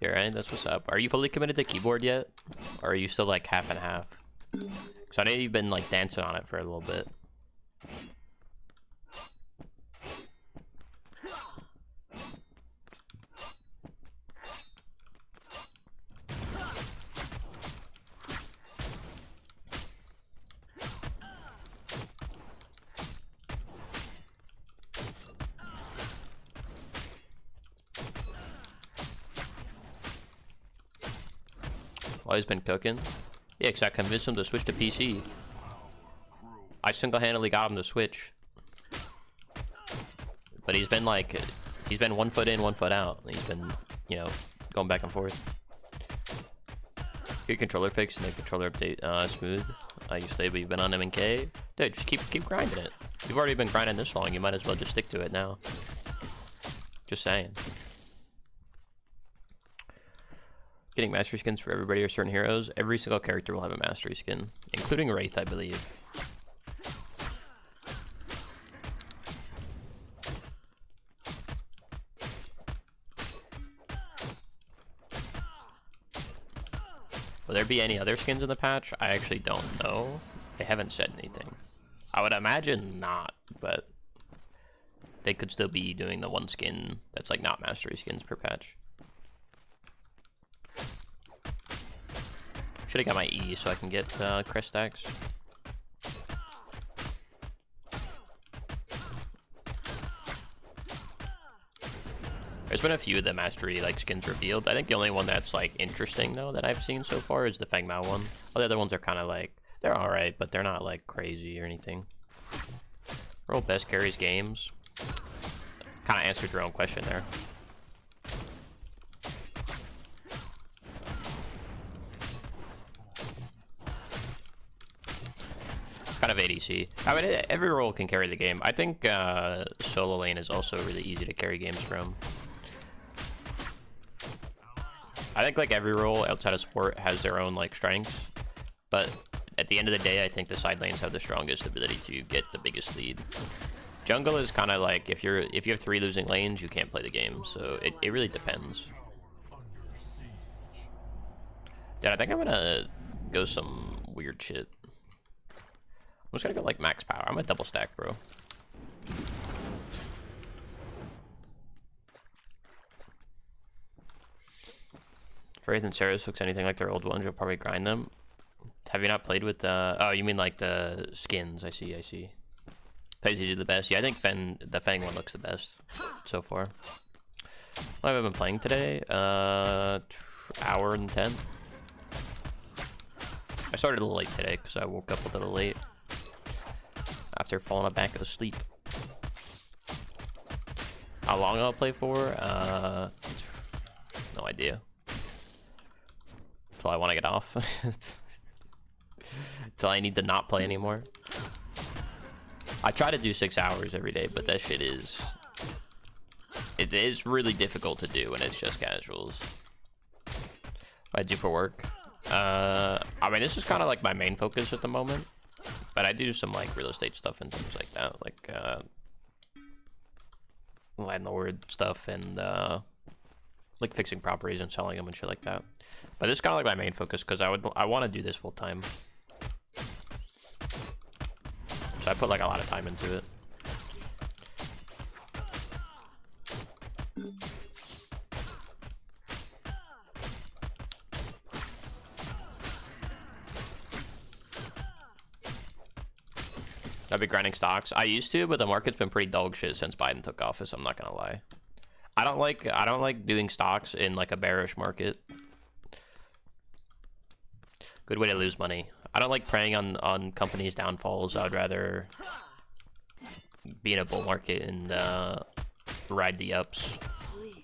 Alright, that's what's up. Are you fully committed to keyboard yet? Or are you still like half and half? So I know you've been like dancing on it for a little bit. Well, he's been cooking. Yeah, because I convinced him to switch to PC. I single-handedly got him to switch. But he's been like, he's been 1 foot in, 1 foot out. He's been, you know, going back and forth. Your controller fix and the controller update smooth. You stable, you've been on M&K. Dude, just keep grinding it. You've already been grinding this long, you might as well just stick to it now. Just saying. Getting mastery skins for everybody or certain heroes. Every single character will have a mastery skin, including Wraith, I believe. Will there be any other skins in the patch? I actually don't know. They haven't said anything. I would imagine not, but they could still be doing the one skin that's like not mastery skins per patch. Should have got my E so I can get crest stacks. There's been a few of the mastery like skins revealed. I think the only one that's like interesting though that I've seen so far is the Feng Mao one. All the other ones are kind of like, they're alright, but they're not like crazy or anything. Roll best carries games. Kind of answered your own question there. Kind of ADC. I mean, every role can carry the game. I think solo lane is also really easy to carry games from. I think like every role outside of support has their own like strengths, but at the end of the day, I think the side lanes have the strongest ability to get the biggest lead. Jungle is kind of like if you have 3 losing lanes, you can't play the game. So it really depends. Dude, I think I'm gonna go some weird shit. I'm just gonna go like max power. I'm gonna double stack, bro. If Wraith and Ceres looks anything like their old ones, you'll probably grind them. Have you not played with the... Oh, you mean like the skins. I see, I see. Plays usually the best. Yeah, I think the Fang one looks the best so far. What have I been playing today? Hour and 10. I started a little late today because I woke up a little late after falling back asleep. How long I'll play for? No idea. Until I want to get off. Until I need to not play anymore. I try to do 6 hours every day, but that shit is... It is really difficult to do when it's just casuals. What I do for work? I mean, this is kind of like my main focus at the moment. But I do some like real estate stuff and things like that. Like landlord stuff and like fixing properties and selling them and shit like that. But this is kind of like my main focus because I want to do this full time. So I put like a lot of time into it. I've been grinding stocks. I used to, but the market's been pretty dog shit since Biden took office. I'm not gonna lie. I don't like doing stocks in like a bearish market. Good way to lose money. I don't like preying on companies' downfalls. I'd rather be in a bull market and ride the ups.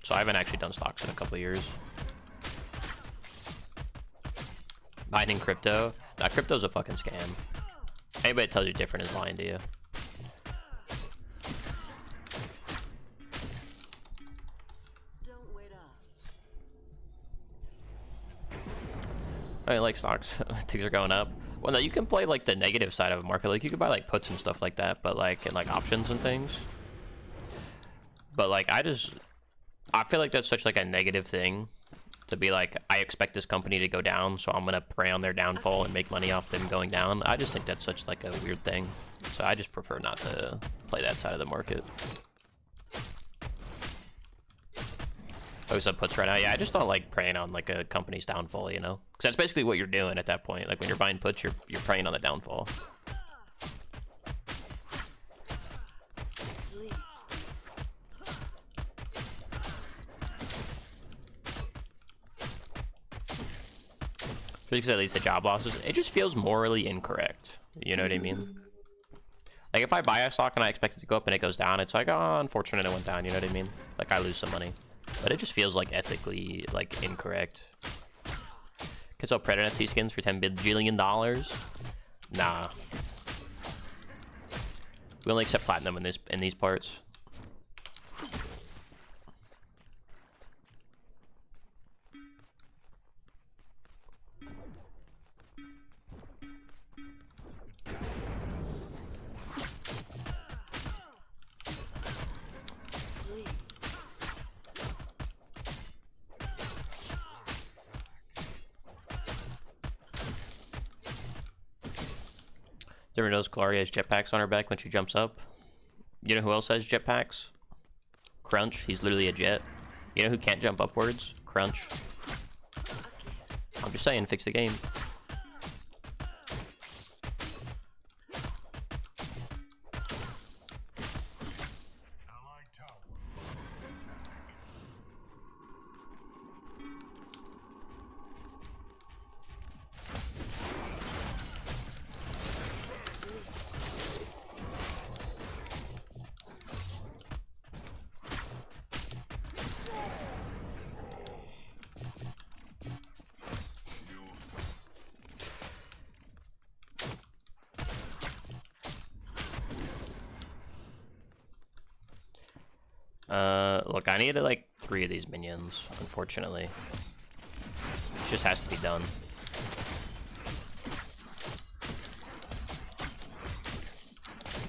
So I haven't actually done stocks in a couple of years. Buying crypto? Nah, crypto's a fucking scam. Anybody that tells you different is lying to you. Don't wait up. I like stocks. Things are going up. Well, no, you can play like the negative side of a market. Like you can buy like puts and stuff like that, but like and like options and things. But like I feel like that's such like a negative thing to be like, I expect this company to go down, so I'm gonna prey on their downfall and make money off them going down. I just think that's such like a weird thing. So I just prefer not to play that side of the market. Always up puts right now. Yeah, I just don't like preying on like a company's downfall, you know? Because that's basically what you're doing at that point. Like when you're buying puts, you're preying on the downfall. Because at least the job losses, it just feels morally incorrect. You know what I mean? Like if I buy a stock and I expect it to go up and it goes down, it's like, oh, unfortunate it went down. You know what I mean? Like I lose some money. But it just feels like ethically like incorrect. Could sell Predecessor skins for $10 bajillion? Nah. We only accept platinum in these parts. Everyone knows Kallari has jetpacks on her back when she jumps up. You know who else has jetpacks? Crunch. He's literally a jet. You know who can't jump upwards? Crunch. I'm just saying, fix the game. Look, I needed like 3 of these minions, unfortunately. It just has to be done.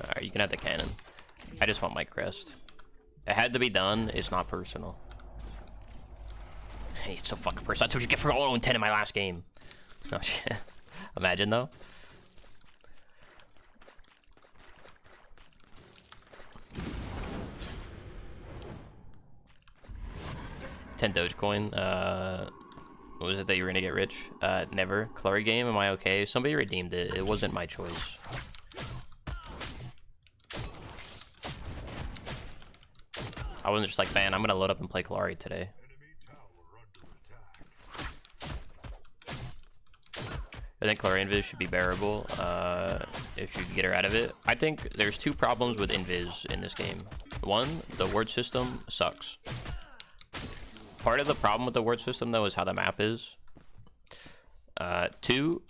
Alright, you can have the cannon. I just want my crest. It had to be done, it's not personal. Hey, it's so fucking personal. That's what you get for 0-10 in my last game. No shit. Imagine though. 10 Dogecoin. What was it that you were gonna get rich? Never. Kallari game, am I okay? Somebody redeemed it. It wasn't my choice. I wasn't just like, man, I'm gonna load up and play Kallari today. I think Kallari Invis should be bearable if you can get her out of it. I think there's 2 problems with Invis in this game. 1, the word system sucks. Part of the problem with the word system, though, is how the map is. 2,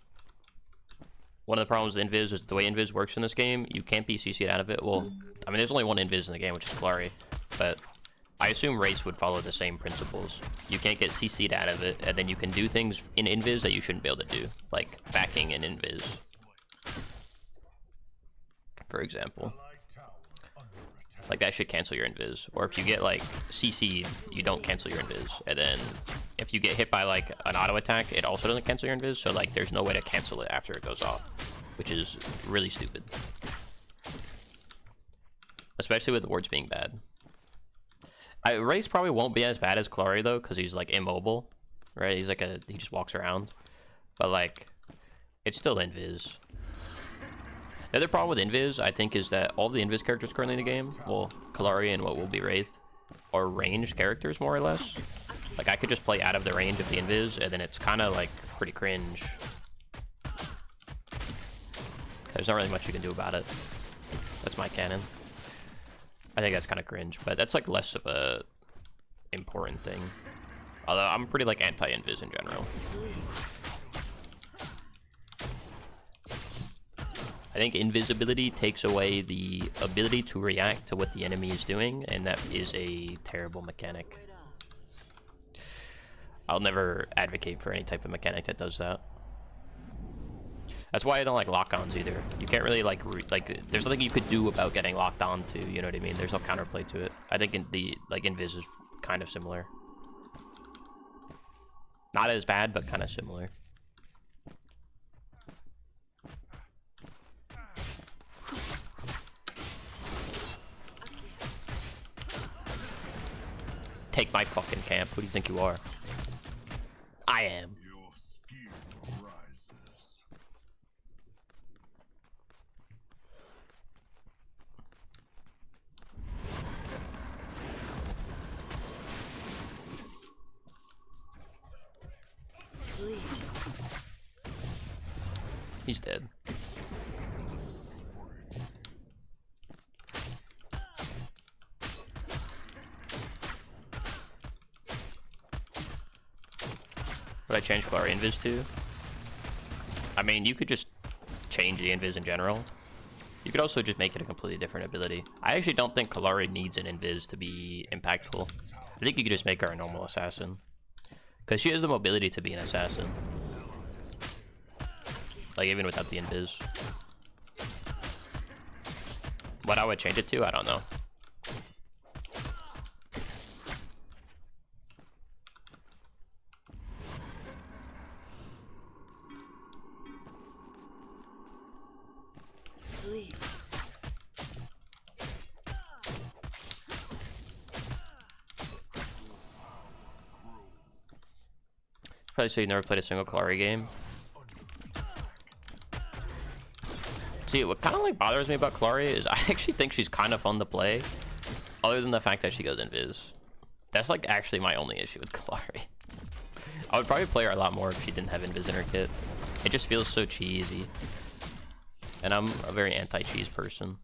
one of the problems with Invis is the way Invis works in this game. You can't be CC'd out of it. Well, I mean, there's only one Invis in the game, which is Kallari. But I assume Race would follow the same principles. You can't get CC'd out of it, and then you can do things in Invis that you shouldn't be able to do. Like backing in Invis, for example. Like that should cancel your invis. Or if you get like CC'd, you don't cancel your invis. And then if you get hit by like an auto attack, it also doesn't cancel your invis. So like there's no way to cancel it after it goes off, which is really stupid. Especially with the wards being bad. Race probably won't be as bad as Kallari though, because he's like immobile, right? He's like he just walks around. But like, it's still invis. The other problem with Invis, I think, is that all the Invis characters currently in the game, well, Kallari and what will be Wraith, are ranged characters, more or less. Like, I could just play out of the range of the Invis, and then it's kind of, like, pretty cringe. There's not really much you can do about it. That's my canon. I think that's kind of cringe, but that's, like, less of a important thing. Although, I'm pretty, like, anti-Invis in general. I think invisibility takes away the ability to react to what the enemy is doing, and that is a terrible mechanic. I'll never advocate for any type of mechanic that does that. That's why I don't like lock-ons either. You can't really like there's nothing you could do about getting locked on to, you know what I mean? There's no counterplay to it. I think Invis is kind of similar. Not as bad, but kind of similar. Take my fucking camp. Who do you think you are? I am. Your skill rises. Sleep. He's dead. Would I change Kallari Invis to? I mean, you could just change the Invis in general. You could also just make it a completely different ability. I actually don't think Kallari needs an Invis to be impactful. I think you could just make her a normal assassin. Because she has the mobility to be an assassin. Like, even without the Invis. What I would change it to, I don't know. Sleep. Probably say you never played a single Kallari game. See, what kind of like bothers me about Kallari is I actually think she's kind of fun to play, other than the fact that she goes invis. That's like actually my only issue with Kallari. I would probably play her a lot more if she didn't have invis in her kit. It just feels so cheesy, and I'm a very anti-cheese person.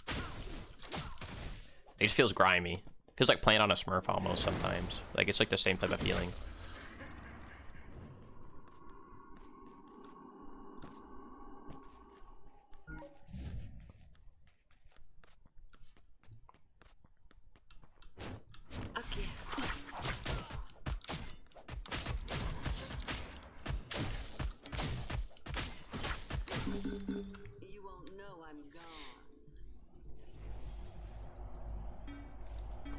It just feels grimy. It feels like playing on a Smurf almost sometimes. Like it's like the same type of feeling. Okay. You won't know I'm gone.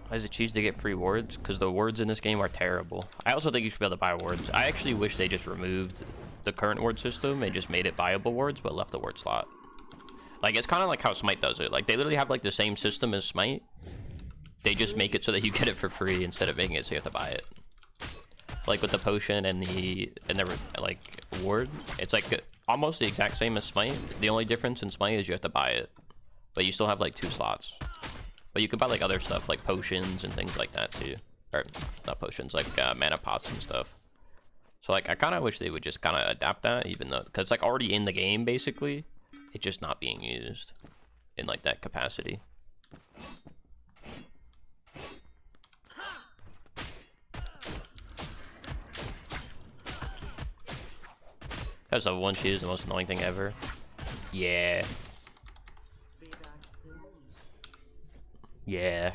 Why is it cheese to get free wards? Because the wards in this game are terrible. I also think you should be able to buy wards. I actually wish they just removed the current ward system and just made it buyable wards, but left the ward slot. Like, it's kind of like how Smite does it. Like, they literally have, like, the same system as Smite. They just make it so that you get it for free instead of making it so you have to buy it. Like, with the potion and the like, ward, it's, like, almost the exact same as Smite. The only difference in Smite is you have to buy it. But you still have, like, 2 slots. But you could buy, like, other stuff, like potions and things like that, too. Or, not potions, like, mana pots and stuff. So, like, I kind of wish they would just kind of adapt that, even though... Because it's, like, already in the game, basically. It's just not being used in, like, that capacity. Because the one she is the most annoying thing ever. Yeah. Be back soon. Yeah.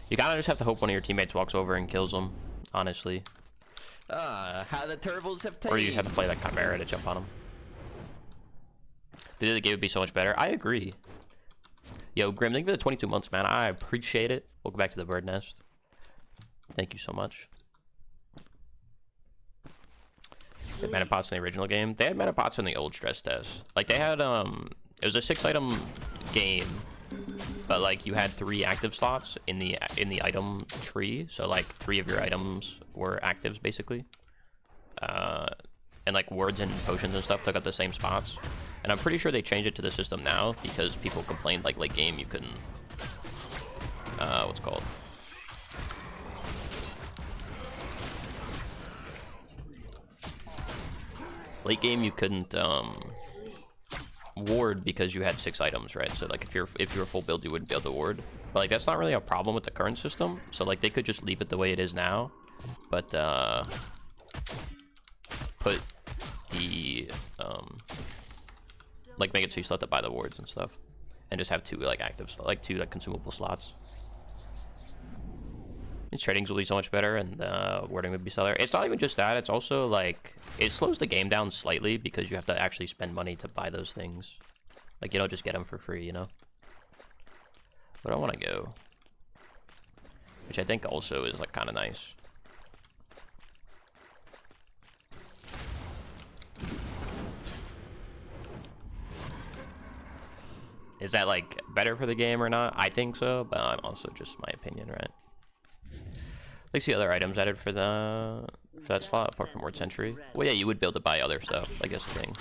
You kind of just have to hope one of your teammates walks over and kills them, honestly. How the turbos have taken. Or you just have to play that Chimera to jump on them. The game would be so much better. I agree. Yo, Grim, thank you for the 22 months, man. I appreciate it. Welcome back to the Bird Nest. Thank you so much. They had mana pots in the original game. They had mana pots in the old stress test. Like, they had, it was a 6-item game, but, like, you had 3 active slots in the item tree. So, like, 3 of your items were actives, basically. And, like, wards and potions and stuff took up the same spots. And I'm pretty sure they changed it to the system now because people complained, like, late game you couldn't, what's it called? Late game you couldn't, ward because you had 6 items, right? So, like, if you're full build, you wouldn't be able to ward. But, like, that's not really a problem with the current system. So, like, they could just leave it the way it is now. But, put the, like, make it so you still have to buy the wards and stuff, and just have 2 like active, like 2 like consumable slots. Its tradings will be so much better, and warding would be stellar. It's not even just that; it's also like it slows the game down slightly because you have to actually spend money to buy those things. Like, you don't just get them for free, you know. But I want to go, which I think also is like kind of nice. Is that like better for the game or not? I think so, but I'm also just my opinion, right? Let's see other items added for that slot apart from Word Sentry. Well, yeah, you would be able to buy other stuff. I guess the thing.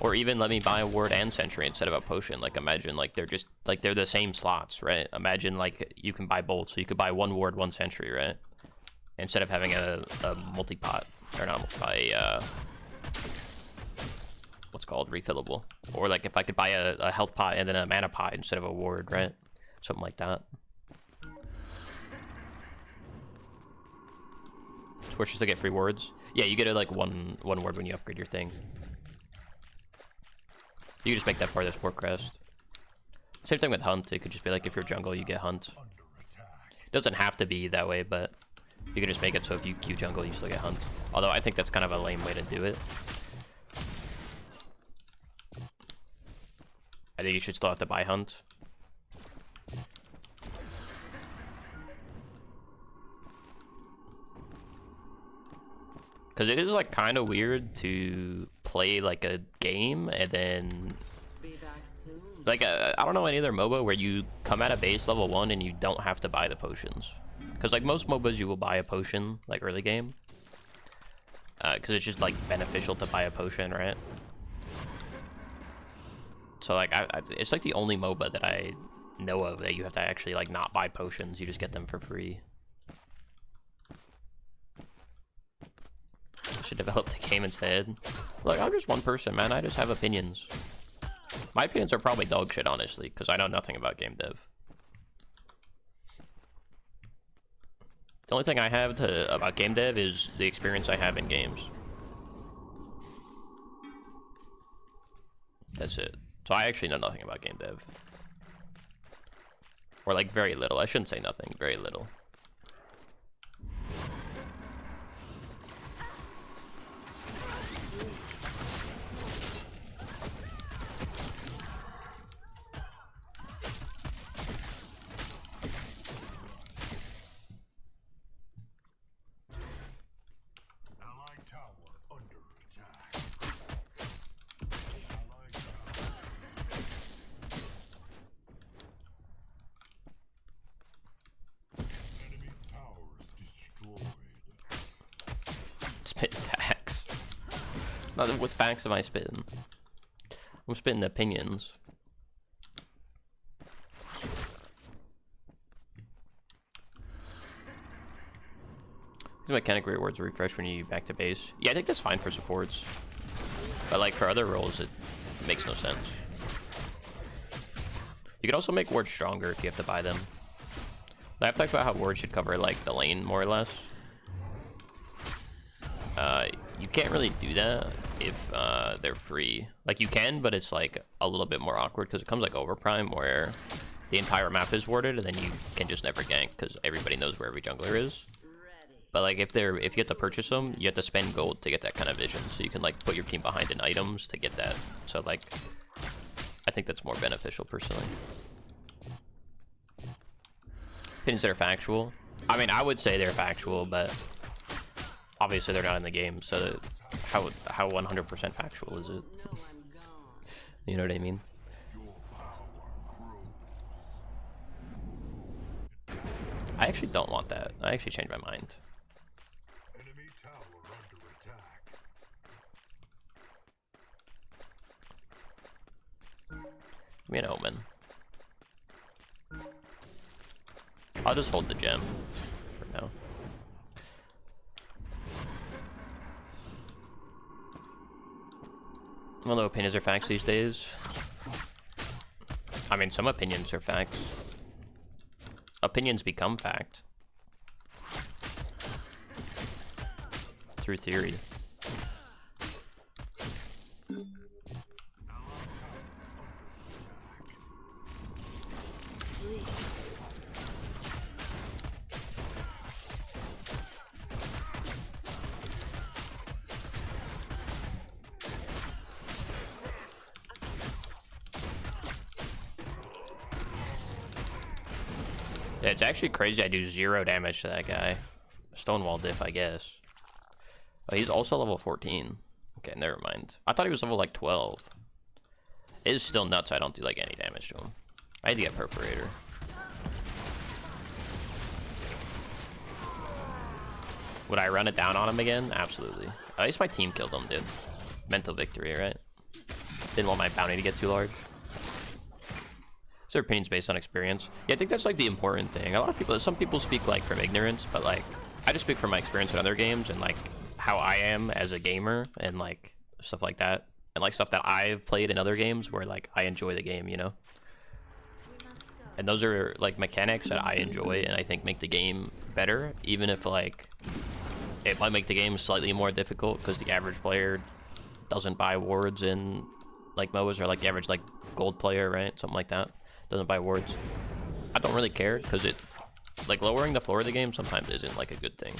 Or even let me buy a ward and sentry instead of a potion. Like imagine like they're the same slots, right? Imagine like you can buy both, so you could buy one ward, one sentry, right? Instead of having a multi-pot, or not multi-pot, what's called refillable. Or like if I could buy a health pot and then a mana pot instead of a ward, right? Something like that. Switches to get free wards. Yeah, you get it like one ward when you upgrade your thing. You can just make that part of the sport crest. Same thing with hunt. It could just be like if you're jungle, you get hunt. It doesn't have to be that way, but you can just make it so if you queue jungle, you still get hunt. Although I think that's kind of a lame way to do it. I think you should still have to buy hunt. Because it is like kind of weird to play like a game and then Be back soon. like I don't know any other MOBA where you come at a base level 1 and you don't have to buy the potions. Because like most MOBAs you will buy a potion like early game. Because it's just like beneficial to buy a potion, right? So like it's like the only MOBA that I know of that you have to actually like not buy potions, you just get them for free. Should develop the game instead. Look, I'm just one person, man. I just have opinions. My opinions are probably dog shit, honestly, because I know nothing about game dev. The only thing I have about game dev is the experience I have in games. That's it. So I actually know nothing about game dev. Or like very little. I shouldn't say nothing. Very little. Allied tower under attack. Allied tower. Enemy towers destroyed. Spit facts. Not what facts am I spitting? I'm spitting opinions. These mechanic rewards refresh when you back to base. Yeah, I think that's fine for supports. But like for other roles, it makes no sense. You can also make wards stronger if you have to buy them. I've talked about how wards should cover like the lane more or less. You can't really do that if they're free. Like you can, but it's like a little bit more awkward because it comes like Overprime where the entire map is warded and then you can just never gank because everybody knows where every jungler is. But like if you have to purchase them, you have to spend gold to get that kind of vision. So you can like put your team behind in items to get that. So like, I think that's more beneficial personally. Opinions that are factual. I mean, I would say they're factual, but obviously they're not in the game. So how 100% factual is it? You know what I mean? I actually don't want that. I actually changed my mind. Enemy tower under attack. Give me an Omen. I'll just hold the gem for now. Well, no opinions are facts these days. I mean, some opinions are facts. Opinions become fact. Through theory. Yeah, it's actually crazy I do 0 damage to that guy. Stonewall diff, I guess. Oh, he's also level 14. Okay, never mind. I thought he was level like 12. It is still nuts I don't do like any damage to him. I had to get Perforator. Would I run it down on him again? Absolutely. At least my team killed him, dude. Mental victory, right? Didn't want my bounty to get too large. It's their opinions based on experience. Yeah, I think that's like the important thing. A lot of people, some people speak like from ignorance, but like I just speak from my experience in other games and like how I am as a gamer and like stuff like that. And like stuff that I've played in other games where like I enjoy the game, you know? And those are like mechanics that I enjoy and I think make the game better, even if like it might make the game slightly more difficult because the average player doesn't buy wards in like MOBAs, or like the average like gold player, right? Something like that. Doesn't buy wards. I don't really care because it like lowering the floor of the game sometimes isn't like a good thing.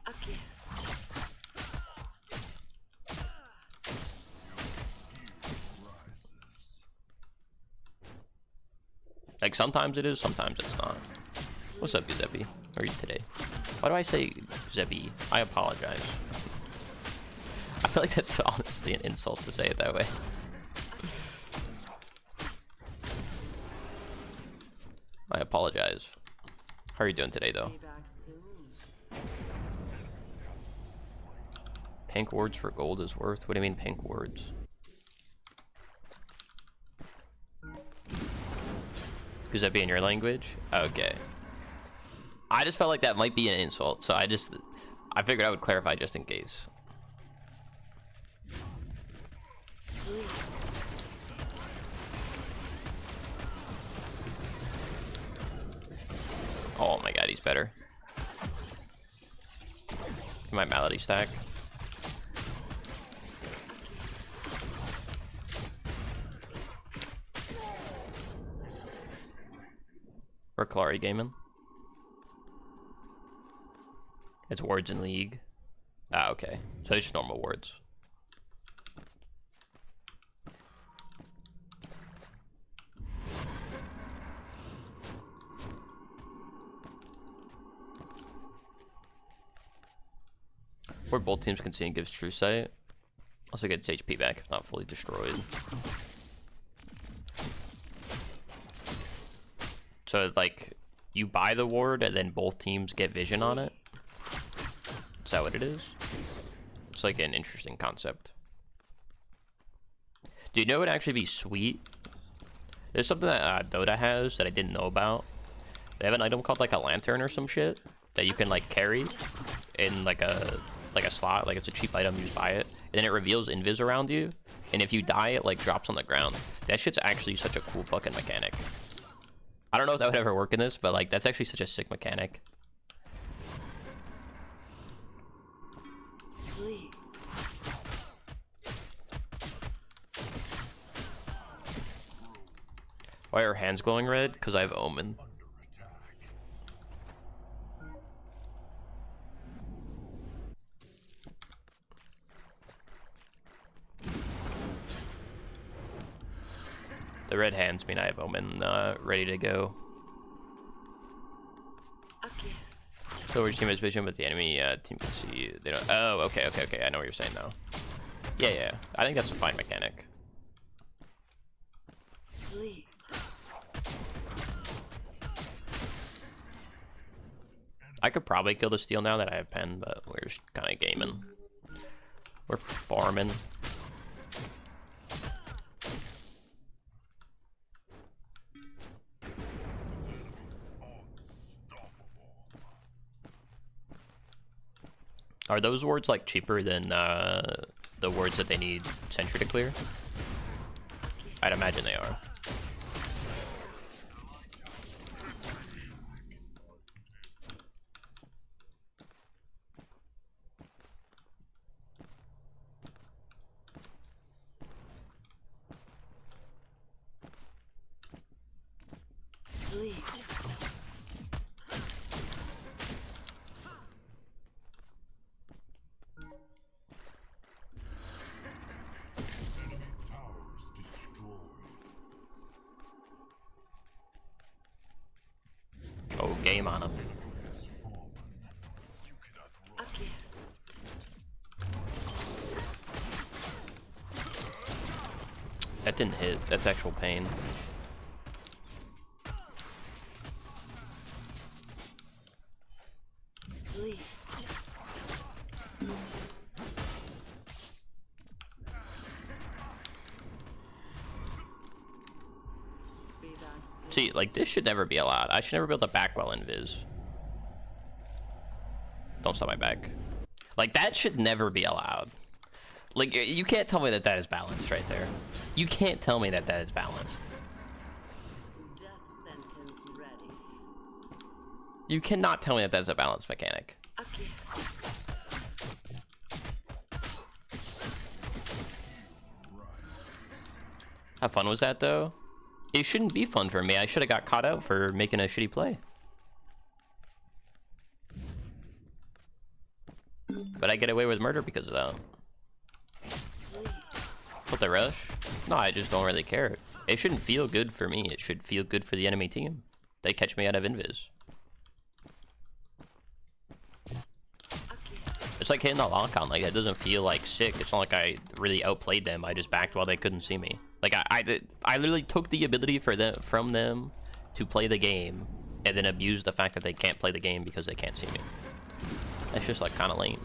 Okay. Like sometimes it is, sometimes it's not. What's up, Giuseppe? How are you today? Why do I say Giuseppe? I apologize. I feel like that's honestly an insult to say it that way. I apologize. How are you doing today, though? Be back soon. Pink wards for gold is worth? What do you mean pink wards? Could that be in your language? Okay. I just felt like that might be an insult, so I figured I would clarify just in case. Sleep. Oh my god, he's better. My Malady stack. Or Kallari gaming. It's wards in league. Ah, okay. So it's just normal wards. Where both teams can see and gives true sight. Also gets HP back if not fully destroyed. So like you buy the ward and then both teams get vision on it. Is that what it is? It's like an interesting concept. Do you know what would actually be sweet? There's something that Dota has that I didn't know about. They have an item called like a lantern or some shit that you can like carry in like a slot. Like it's a cheap item, you just buy it, and then it reveals invis around you. And if you die, it like drops on the ground. That shit's actually such a cool fucking mechanic. I don't know if that would ever work in this, but like that's actually such a sick mechanic. Sleep. Why are her hands glowing red? Because I have Omen. The red hands mean I have Omen ready to go. Okay. So which team has vision, but the enemy team can see you. They don't. Oh, okay. I know what you're saying now. Yeah. I think that's a fine mechanic. Sleep. I could probably kill the steal now that I have pen, but we're just kind of gaming. We're farming. Are those wards like cheaper than the wards that they need Sentry to clear? I'd imagine they are. Sleep. Towers destroyed. aim on him. A gift. That didn't hit. That's actual pain. Sleep. See, like, this should never be allowed. I should never be able to back while invis. Don't stop my back. Like, that should never be allowed. Like, you can't tell me that that is balanced right there. You can't tell me that that is balanced. Death sentence ready. You cannot tell me that that's a balanced mechanic. A gift. How fun was that, though? It shouldn't be fun for me. I should have got caught out for making a shitty play. But I get away with murder because of that. Sleep. What, the rush? No, I just don't really care. It shouldn't feel good for me. It should feel good for the enemy team. They catch me out of invis. A gift. It's like hitting the lock on. Like, it doesn't feel like sick. It's not like I really outplayed them. I just backed while they couldn't see me. Like, I literally took the ability from them to play the game and then abused the fact that they can't play the game because they can't see me. That's just, like, kind of lame.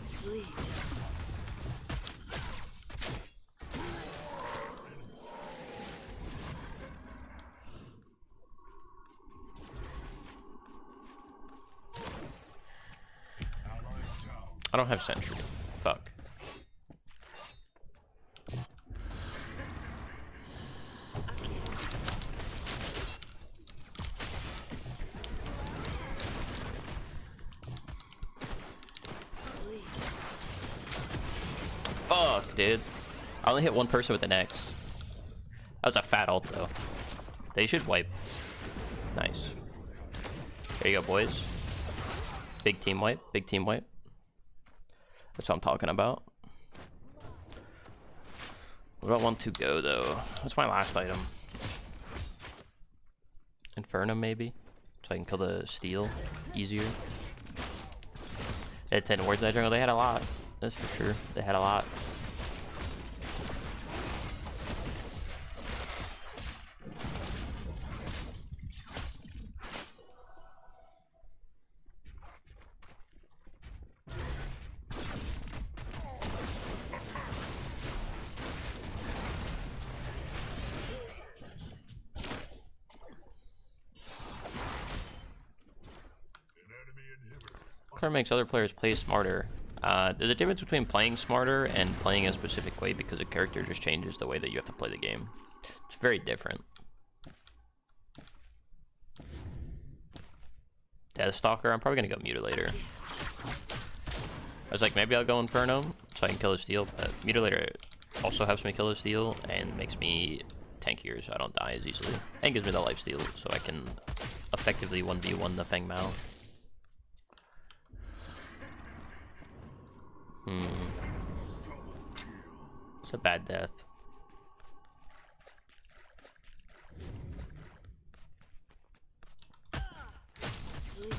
Sleep. I don't have sentry. Fuck. Sleep. Fuck, dude. I only hit one person with an X. That was a fat ult, though. They should wipe. Nice. There you go, boys. Big team wipe. Big team wipe. That's what I'm talking about. What do I want to go, though? What's my last item? Inferno, maybe? So I can kill the steel easier. They had 10 wards in that jungle. They had a lot. That's for sure. They had a lot. Card makes other players play smarter. There's a difference between playing smarter and playing a specific way because a character just changes the way that you have to play the game. It's very different. Deathstalker, I'm probably gonna go Mutilator. I was like, maybe I'll go Inferno so I can kill the steel, but Mutilator also helps me kill the steel and makes me tankier so I don't die as easily. And gives me the life steal so I can effectively 1v1 the Feng Mao. It's a bad death. Sleep.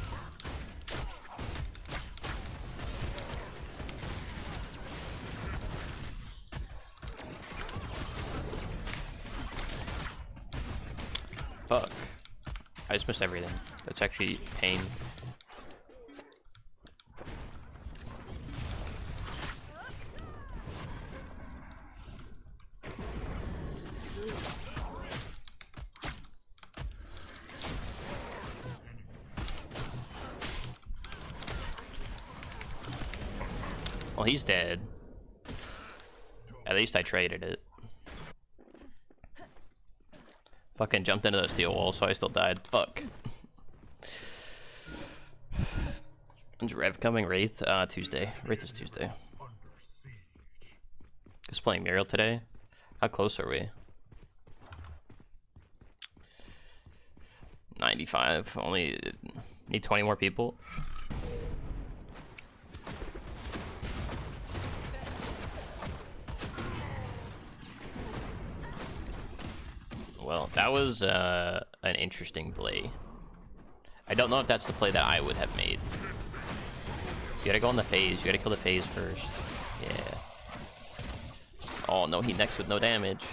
Fuck. I just missed everything. That's actually pain. Sleep. Well, he's dead. At least I traded it. Fucking jumped into the steel wall, so I still died. Fuck. When's Rev coming? Wraith? Tuesday. Wraith is Tuesday. Just playing Muriel today. How close are we? 95. Only need 20 more people. well, that was an interesting play. I don't know if that's the play that I would have made. You gotta go on the phase. You gotta kill the phase first. Yeah. Oh no, he next with no damage.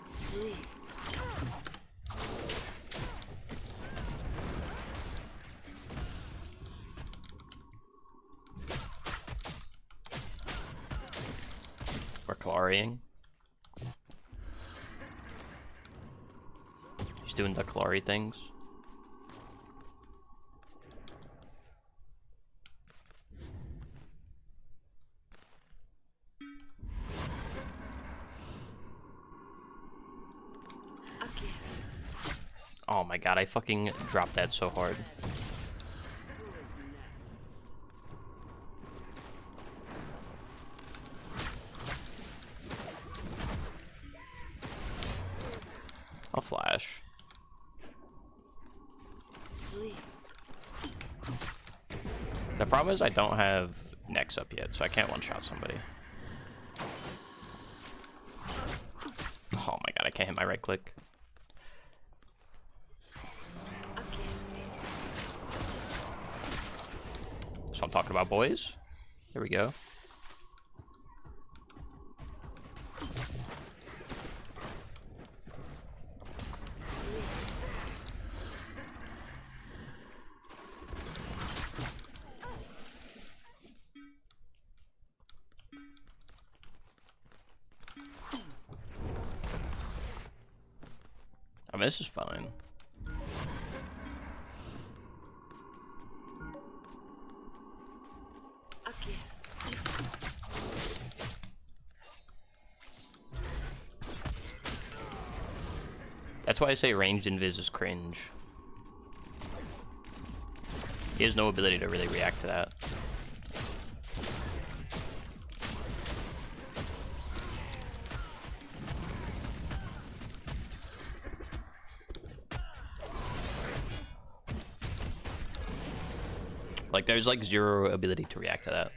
Sleep. We're Kallariing. He's doing the Kallari things. Again. Oh my god, I fucking dropped that so hard. Who is next? I'll flash. Sleep. The problem is I don't have Nex up yet, so I can't one-shot somebody. Oh my god, I can't hit my right click. So I'm talking about, boys. There we go. I mean, this is fine. Again. That's why I say ranged invis is cringe. He has no ability to really react to that. Like, there's like zero ability to react to that.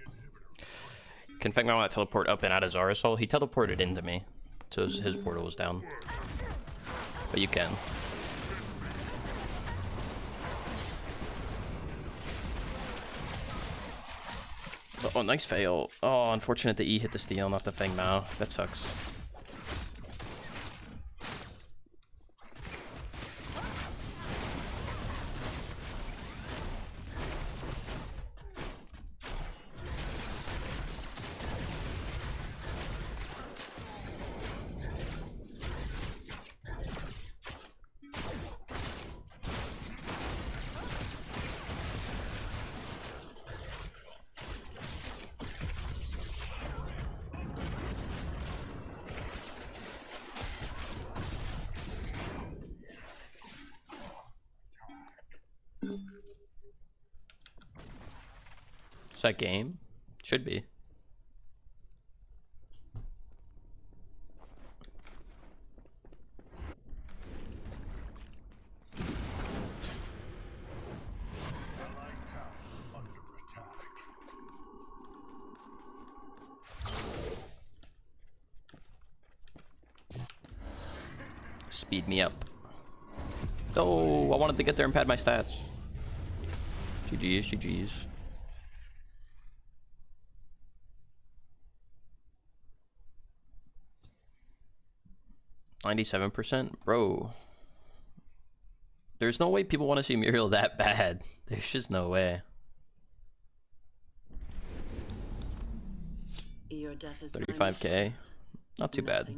Config might want to teleport up and out of Zarasol. He teleported into me, so his portal was down. But you can. Oh, nice fail. Oh, unfortunate the E hit the steal, not the Feng Mao. That sucks. Is that game? Should be. Allied tower under attack. Speed me up. Oh, I wanted to get there and pad my stats. GG's, GG's. 97%? Bro. There's no way people want to see Muriel that bad. There's just no way. Your death is 35k. Not too bad.